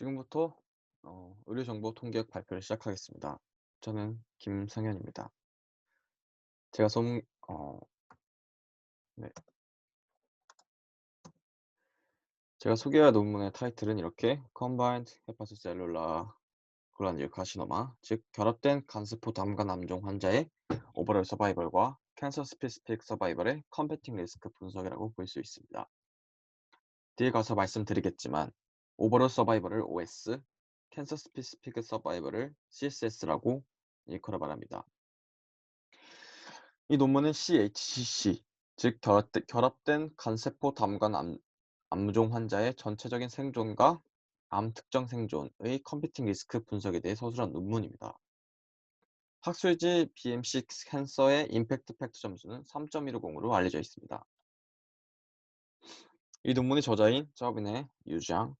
지금부터 의료정보 통계학 발표를 시작하겠습니다. 저는 김상현입니다. 제가 소, 어, 네. 제가 소개할 논문의 타이틀은 이렇게 Combined Hepatocellular Cholangiocarcinoma, 즉 결합된 간세포 담관 암종 환자의 오버럴 서바이벌과 캔서 스페시픽 서바이벌의 컴패팅 리스크 분석이라고 볼 수 있습니다. 뒤에 가서 말씀드리겠지만 오버롤 서바이벌을 OS, 캔서 스페시픽 서바이벌을 CSS라고 일컬어 말합니다. 이 논문은 CHCC, 즉 결합된 간세포 담관 암종 환자의 전체적인 생존과 암 특정 생존의 컴피팅 리스크 분석에 대해 서술한 논문입니다. 학술지 BMC 캔서의 임팩트 팩트 점수는 3.150으로 알려져 있습니다. 이 논문의 저자인 저빈의 유장,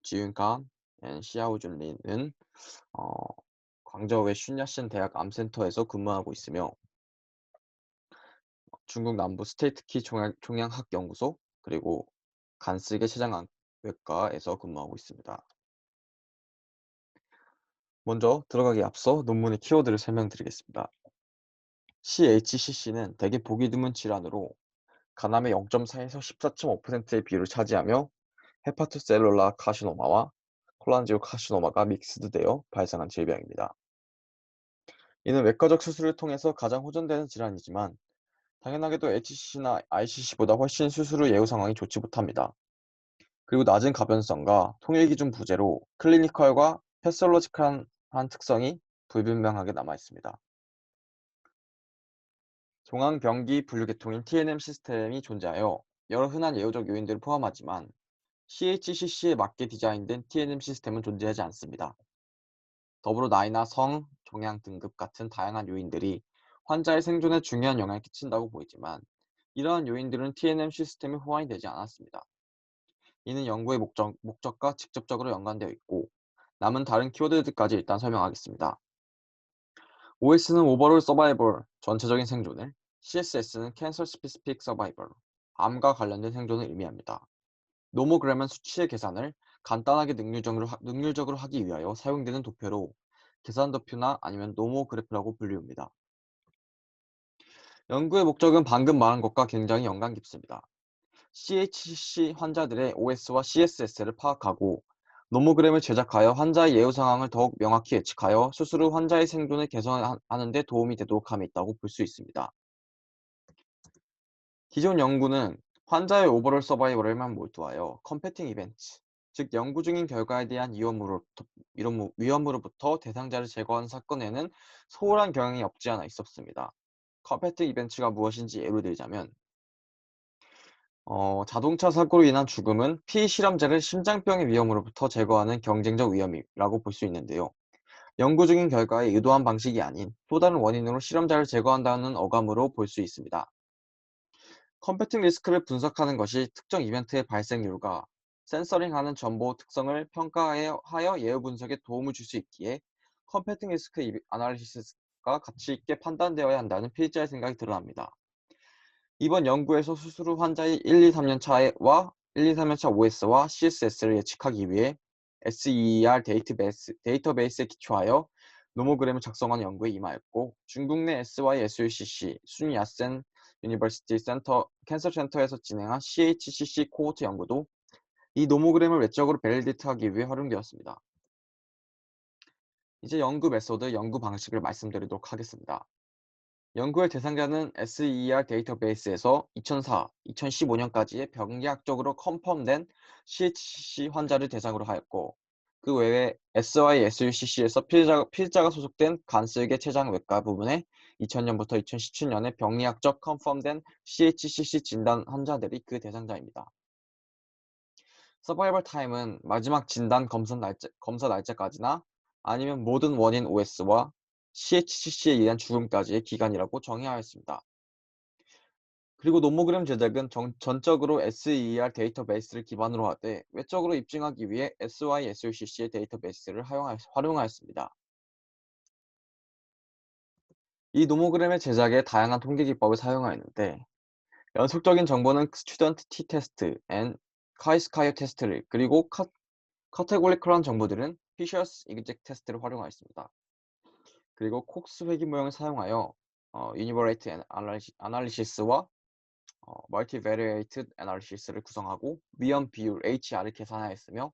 지윤간, 시아오준리는 광저우의 슌야신 대학 암센터에서 근무하고 있으며 중국 남부 스테이트키 종양학연구소 그리고 간쓰게 췌장외과에서 근무하고 있습니다. 먼저 들어가기 앞서 논문의 키워드를 설명드리겠습니다. CHCC는 대개 보기 드문 질환으로 간암의 0.4에서 14.5%의 비율을 차지하며 헤파토셀룰라 카시노마와 콜란지오 카시노마가 믹스드되어 발생한 질병입니다. 이는 외과적 수술을 통해서 가장 호전되는 질환이지만 당연하게도 HCC나 ICC보다 훨씬 수술 후 예후 상황이 좋지 못합니다. 그리고 낮은 가변성과 통일기준 부재로 클리니컬과 패솔로지컬한 특성이 불분명하게 남아있습니다. 종양병기 분류계통인 TNM 시스템이 존재하여 여러 흔한 예후적 요인들을 포함하지만 CHCC에 맞게 디자인된 TNM 시스템은 존재하지 않습니다. 더불어 나이나 성, 종양 등급 같은 다양한 요인들이 환자의 생존에 중요한 영향을 끼친다고 보이지만 이러한 요인들은 TNM 시스템에 호환이 되지 않았습니다. 이는 연구의 목적과 직접적으로 연관되어 있고 남은 다른 키워드들까지 일단 설명하겠습니다. OS는 오버롤 서바이벌, 전체적인 생존을, CSS는 캔서 스페시픽 서바이벌, 암과 관련된 생존을 의미합니다. 노모그램은 수치의 계산을 간단하게 능률적으로 하기 위하여 사용되는 도표로 계산 도표나 아니면 노모그래프라고 불리웁니다. 연구의 목적은 방금 말한 것과 굉장히 연관 깊습니다. CHC 환자들의 OS와 CSS를 파악하고 노모그램을 제작하여 환자의 예후 상황을 더욱 명확히 예측하여 수술 후 환자의 생존을 개선하는 데 도움이 되도록 함에 있다고 볼 수 있습니다. 기존 연구는 환자의 오버롤 서바이벌에만 몰두하여 컴패팅 이벤트, 즉 연구 중인 결과에 대한 위험으로부터 대상자를 제거하는 사건에는 소홀한 경향이 없지 않아 있었습니다. 컴패팅 이벤트가 무엇인지 예를 들자면 자동차 사고로 인한 죽음은 피실험자를 심장병의 위험으로부터 제거하는 경쟁적 위험이라고 볼 수 있는데요. 연구 중인 결과에 의도한 방식이 아닌 또 다른 원인으로 실험자를 제거한다는 어감으로 볼 수 있습니다. 컴패팅 리스크를 분석하는 것이 특정 이벤트의 발생률과 센서링하는 정보 특성을 평가하여 예후 분석에 도움을 줄 수 있기에 컴패팅 리스크 아날리시스가 가치 있게 판단되어야 한다는 필자의 생각이 드러납니다. 이번 연구에서 수술 후 환자의 1, 2, 3년 차와 1, 2, 3년 차 OS와 CSS를 예측하기 위해 SER 데이터베이스에 기초하여 노모그램을 작성한 연구에 임하였고 중국 내 SYSUCC 순 야센 유니버시티 캔서 센터에서 진행한 CHCC 코호트 연구도 이 노모그램을 외적으로 밸리데이트하기 위해 활용되었습니다. 이제 연구 메소드, 연구 방식을 말씀드리도록 하겠습니다. 연구의 대상자는 SER 데이터베이스에서 2004, 2015년까지의 병리학적으로 컨펌된 CHCC 환자를 대상으로 하였고 그 외에 SYSUCC에서 필자가 소속된 간쓸개 췌장외과 부분에 2000년부터 2017년에 병리학적 컨펌된 CHCC 진단 환자들이 그 대상자입니다. 서바이벌 타임은 마지막 진단 검사 날짜까지나 아니면 모든 원인 OS와 CHCC에 의한 죽음까지의 기간이라고 정의하였습니다. 그리고 노모그램 제작은 전적으로 SER 데이터베이스를 기반으로 하되 외적으로 입증하기 위해 SYSUCC의 데이터베이스를 활용하였습니다. 이 노모그램의 제작에 다양한 통계 기법을 사용하였는데 연속적인 정보는 스튜던트 T 테스트, 카이스카이어 테스트를 그리고 카테고리컬한 정보들은 피셔스 이그젝 테스트를 활용하였습니다. 그리고 콕스 회귀 모형을 사용하여 유니버레이트 아날리시스와 멀티베리에이트 애널리시스를 구성하고 위험 비율 HR을 계산하였으며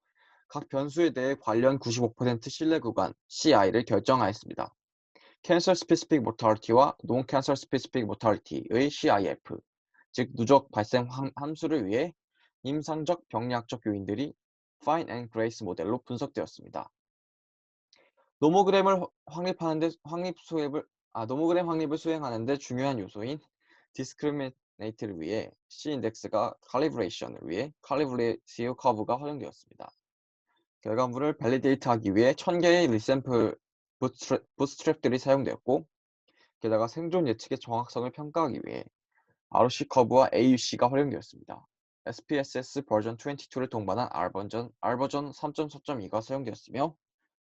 각 변수에 대해 관련 95% 신뢰 구간 CI를 결정하였습니다. Cancer Specific Mortality와 Non-Cancer Specific Mortality의 CIF, 즉 누적 발생 함수를 위해 임상적 병리학적 요인들이 Fine and Grace 모델로 분석되었습니다. 노모그램을 확립하는데 노모그램 확립을 수행하는데 중요한 요소인 디스크리미네이트를 위해 C인덱스가 칼리브레이션을 위해 칼리브레이티오 커브가 활용되었습니다. 결과물을 밸리데이트하기 위해 1000개의 리샘플 부스트랩들이 사용되었고, 게다가 생존 예측의 정확성을 평가하기 위해 ROC 커브와 AUC가 활용되었습니다. SPSS 버전 22를 동반한 R버전 3.4.2가 사용되었으며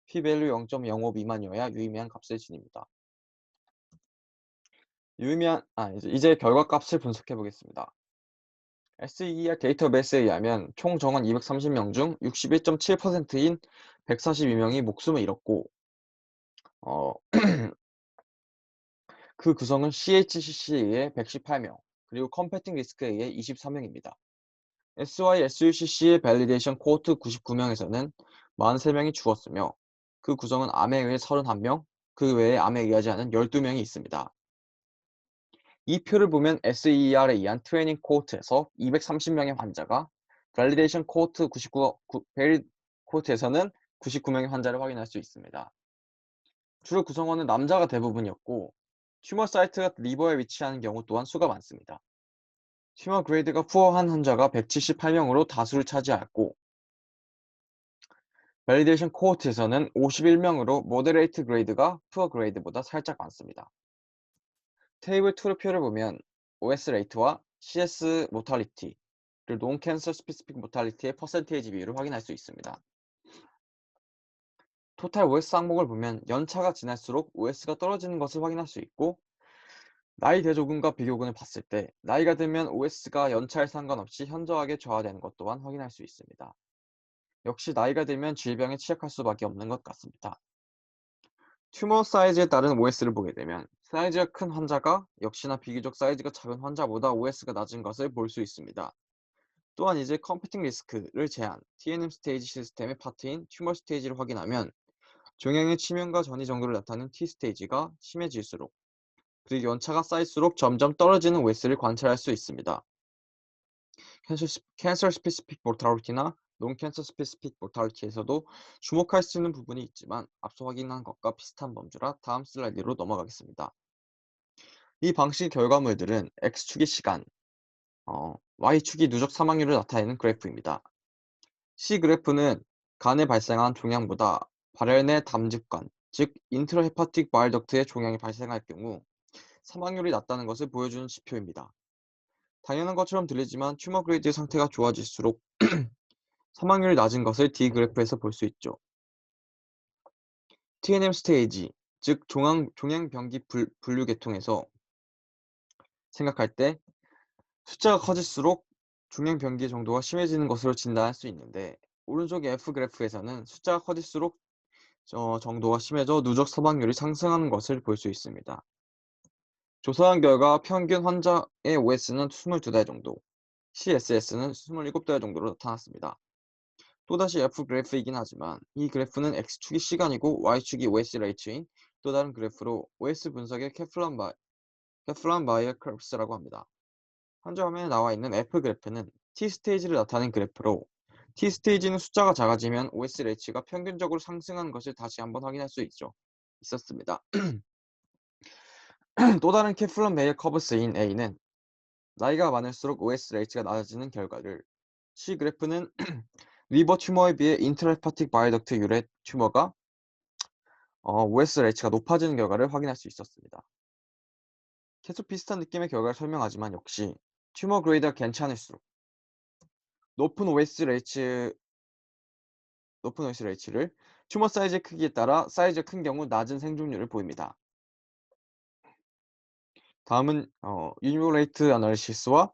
p-value 0.05 미만이어야 유의미한 값을 지닙니다. 이제 결과값을 분석해 보겠습니다. SER 데이터베이스에 의하면 총 정원 230명 중 61.7%인 142명이 목숨을 잃었고, 어, 그 구성은 CHCC에 의해 118명, 그리고 컴패팅 리스크에 의해 24명입니다. SYSUCC의 밸리데이션 코호트 99명에서는 43명이 죽었으며, 그 구성은 암에 의해 31명, 그 외에 암에 의하지 않은 12명이 있습니다. 이 표를 보면 SER에 의한 트레이닝 코호트에서 230명의 환자가 밸리데이션 코호트 99에서는 99명의 환자를 확인할 수 있습니다. 주로 구성원은 남자가 대부분이었고, 튜머 사이트가 리버에 위치하는 경우 또한 수가 많습니다. 튜머 그레이드가 푸어한 환자가 178명으로 다수를 차지하였고, 밸리데이션 코호트에서는 51명으로 모더레이트 그레이드가 푸어 그레이드보다 살짝 많습니다. 테이블 2의 표를 보면 OS 레이트와 CS 모탈리티, 그리고 논 캔서 스페시픽 모탈리티의 퍼센테이지 비율을 확인할 수 있습니다. 토탈 OS 항목을 보면 연차가 지날수록 OS가 떨어지는 것을 확인할 수 있고, 나이 대조군과 비교군을 봤을 때 나이가 들면 OS가 연차에 상관없이 현저하게 저하되는 것 또한 확인할 수 있습니다. 역시 나이가 들면 질병에 취약할 수밖에 없는 것 같습니다. 튜머 사이즈에 따른 OS를 보게 되면 사이즈가 큰 환자가 역시나 비교적 사이즈가 작은 환자보다 OS가 낮은 것을 볼 수 있습니다. 또한 이제 컴퓨팅 리스크를 제한 TNM 스테이지 시스템의 파트인 튜머 스테이지를 확인하면 종양의 치명과 전이 정도를 나타내는 T 스테이지가 심해질수록, 그리고 연차가 쌓일수록 점점 떨어지는 OS를 관찰할 수 있습니다. 캔서 스페시픽 모탈리티나 논 캔서 스페시픽 모탈리티에서도 주목할 수 있는 부분이 있지만 앞서 확인한 것과 비슷한 범주라 다음 슬라이드로 넘어가겠습니다. 이 방식 결과물들은 X축이 시간, Y축이 누적 사망률을 나타내는 그래프입니다. C 그래프는 간에 발생한 종양보다 발열 내 담즙관, 즉 인트라헤파틱 바일 덕트에 종양이 발생할 경우 사망률이 낮다는 것을 보여주는 지표입니다. 당연한 것처럼 들리지만 튜머 그레이드의 상태가 좋아질수록 사망률이 낮은 것을 D 그래프에서 볼 수 있죠. TNM 스테이지, 즉 종양병기 분류 계통에서 생각할 때 숫자가 커질수록 종양병기 정도가 심해지는 것으로 진단할 수 있는데, 오른쪽 F 그래프에서는 숫자가 커질수록 정도가 심해져 누적 사망률이 상승하는 것을 볼 수 있습니다. 조사한 결과 평균 환자의 OS는 22달 정도, CSS는 27달 정도로 나타났습니다. 또다시 F 그래프이긴 하지만 이 그래프는 X축이 시간이고 Y축이 OS 레이트인 또 다른 그래프로 OS 분석의 케플란 바이어 커브스라고 합니다. 현재 화면에 나와 있는 F 그래프는 T 스테이지를 나타낸 그래프로, T 스테이지는 숫자가 작아지면 OS 레이트가 평균적으로 상승하는 것을 다시 한번 확인할 수 있었습니다. 또 다른 케플란-바이어 커브스인 A는 나이가 많을수록 OS 레이트가 낮아지는 결과를, C 그래프는 리버 튜머에 비해 인트라헤파틱 바이덕트 유래 튜머가 OS 레이트가 높아지는 결과를 확인할 수 있었습니다. 계속 비슷한 느낌의 결과를 설명하지만 역시 튜머 그레이드가 괜찮을수록 높은 OS 레이트를 튜머 사이즈의 크기에 따라 사이즈가 큰 경우 낮은 생존율을 보입니다. 다음은 유니버레이트 애널리시스와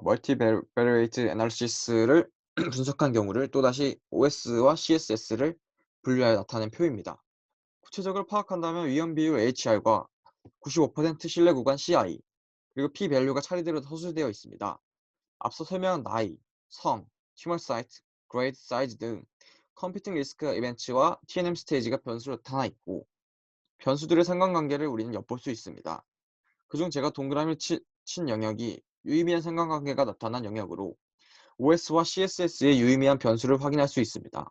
멀티베리에이트 애널리시스를 분석한 경우를 또다시 OS와 CSS를 분류하여 나타낸 표입니다. 구체적으로 파악한다면 위험 비율 HR과 95% 신뢰 구간 CI, 그리고 p-밸류가 차례대로 서술되어 있습니다. 앞서 설명한 나이, 성, 튜머 사이트, 그레이드 사이즈 등 컴퓨팅 리스크 이벤트와 TNM 스테이지가 변수로 나타나 있고, 변수들의 상관관계를 우리는 엿볼 수 있습니다. 그중 제가 동그라미 친 영역이 유의미한 상관관계가 나타난 영역으로 OS와 CSS의 유의미한 변수를 확인할 수 있습니다.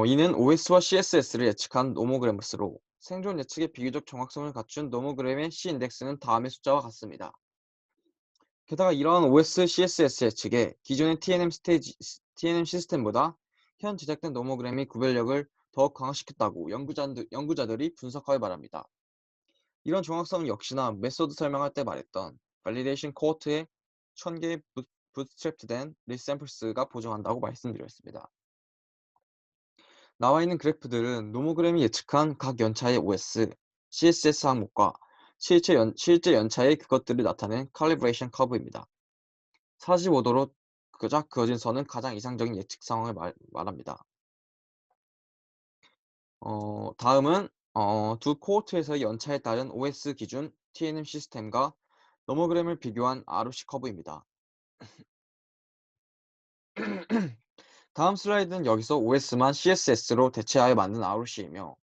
이는 OS와 CSS를 예측한 노모그램스로 생존 예측의 비교적 정확성을 갖춘 노모그램의 C인덱스는 다음의 숫자와 같습니다. 게다가 이러한 OS, CSS 예측에 기존의 TNM 시스템보다 현 제작된 노모그램이 구별력을 더욱 강화시켰다고 연구자들이 분석하여 말합니다. 이런 정확성은 역시나 메소드 설명할 때 말했던 밸리데이션 코호트의 1000개의 부트스트랩된 리샘플스가 보정한다고 말씀드렸습니다. 나와 있는 그래프들은 노모그램이 예측한 각 연차의 OS, CSS 항목과 실제 연차의 그것들을 나타낸 칼리브레이션 커브입니다. 45도로 쫙 그어진 선은 가장 이상적인 예측 상황을 말합니다. 다음은 두 코호트에서의 연차에 따른 OS 기준 TNM 시스템과 노모그램을 비교한 ROC 커브입니다. 다음 슬라이드는 여기서 OS만 CSS로 대체하여 만든 ROC이며,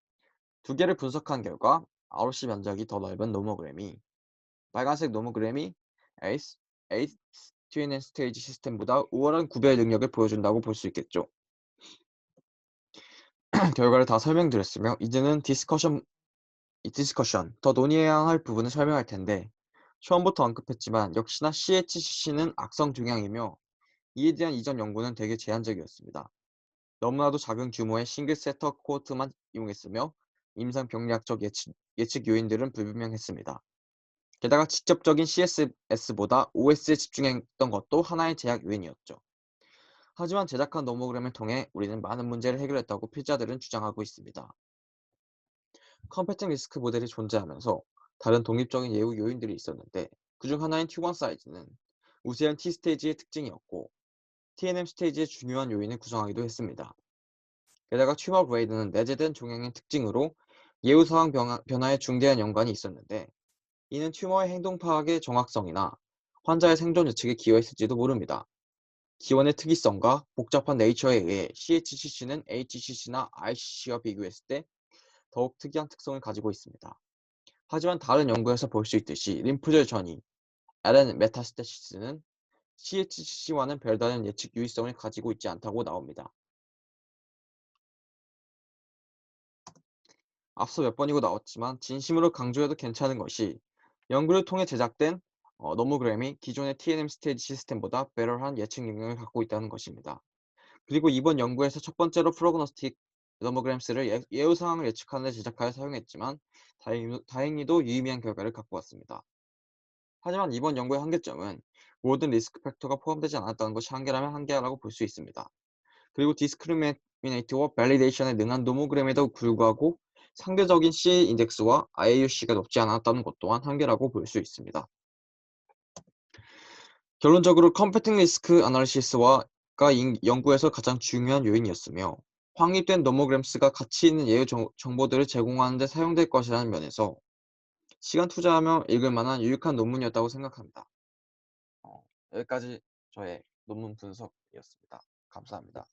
두 개를 분석한 결과 ROC 면적이 더 넓은 노모그램이 빨간색 노모그램이 ACE TNM 스테이지 시스템보다 우월한 구별 능력을 보여준다고 볼 수 있겠죠. 결과를 다 설명드렸으며 이제는 디스커션 더 논의해야 할 부분을 설명할 텐데, 처음부터 언급했지만 역시나 CHCC는 악성 종양이며 이에 대한 이전 연구는 되게 제한적이었습니다. 너무나도 작은 규모의 싱글 세터 코호트만 이용했으며 임상 병리학적 예측 요인들은 불분명했습니다. 게다가 직접적인 CSS보다 OS에 집중했던 것도 하나의 제약 요인이었죠. 하지만 제작한 노모그램을 통해 우리는 많은 문제를 해결했다고 필자들은 주장하고 있습니다. 컴패팅 리스크 모델이 존재하면서 다른 독립적인 예후 요인들이 있었는데, 그중 하나인 T1 사이즈는 우세한 T스테이지의 특징이었고 TNM 스테이지의 중요한 요인을 구성하기도 했습니다. 게다가 튜머 그레이드는 내재된 종양의 특징으로 예후사항 변화에 중대한 연관이 있었는데, 이는 튜머의 행동 파악의 정확성이나 환자의 생존 예측에 기여했을지도 모릅니다. 기원의 특이성과 복잡한 네이처에 의해 CHCC는 HCC나 ICC와 비교했을 때 더욱 특이한 특성을 가지고 있습니다. 하지만 다른 연구에서 볼 수 있듯이 림프절 전이, LN 메타스테시스는 CHCC와는 별다른 예측 유의성을 가지고 있지 않다고 나옵니다. 앞서 몇 번이고 나왔지만 진심으로 강조해도 괜찮은 것이, 연구를 통해 제작된 노모그램이 기존의 TNM 스테이지 시스템보다 베럴한 예측 능력을 갖고 있다는 것입니다. 그리고 이번 연구에서 첫 번째로 프로그노스틱 노모그램스를 예후 상황을 예측하는 데 제작하여 사용했지만 다행히도 유의미한 결과를 갖고 왔습니다. 하지만 이번 연구의 한계점은 모든 리스크 팩터가 포함되지 않았다는 것이 한계라면 한계라고 볼 수 있습니다. 그리고 디스크리미네이트와 밸리데이션에 능한 노모그램에도 불구하고 상대적인 C 인덱스와 IAUC가 높지 않았다는 것 또한 한계라고 볼 수 있습니다. 결론적으로 컴패팅 리스크 아날리시스가 연구에서 가장 중요한 요인이었으며, 확립된 노모그램스가 가치 있는 예후 정보들을 제공하는 데 사용될 것이라는 면에서 시간 투자하며 읽을 만한 유익한 논문이었다고 생각합니다. 여기까지 저의 논문 분석이었습니다. 감사합니다.